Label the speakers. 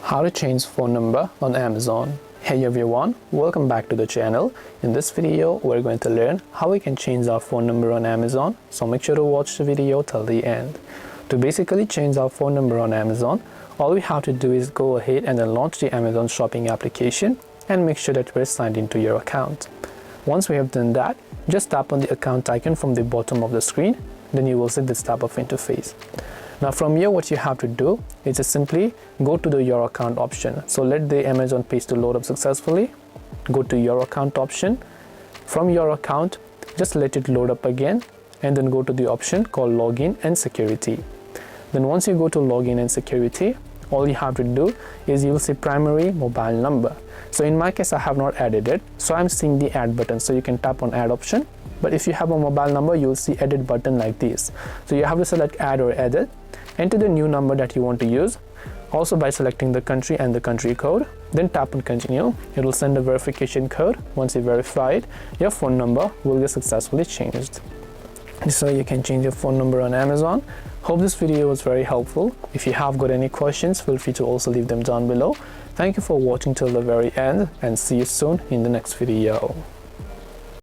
Speaker 1: How to change phone number on Amazon. Hey everyone, welcome back to the channel. In this video we're going to learn how we can change our phone number on Amazon, so make sure to watch the video till the end. To basically change our phone number on Amazon, all we have to do is go ahead and then launch the Amazon shopping application and make sure that we're signed into your account. Once we have done that, just tap on the account icon from the bottom of the screen, then you will see this type of interface. Now from here, what you have to do is just simply go to the Your Account option. So let the Amazon page to load up successfully. Go to Your Account option. From Your Account, just let it load up again and then go to the option called Login and Security. Then once you go to Login and Security, all you have to do is you will see primary mobile number. So in my case, I have not added it, so I'm seeing the add button. So you can tap on add option. But if you have a mobile number, you'll see edit button like this. So you have to select add or edit, enter the new number that you want to use, also by selecting the country and the country code, then tap on continue. It will send a verification code. Once you verify it, your phone number will get successfully changed. So you can change your phone number on Amazon. Hope this video was very helpful. If you have got any questions, feel free to also leave them down below. Thank you for watching till the very end and see you soon in the next video.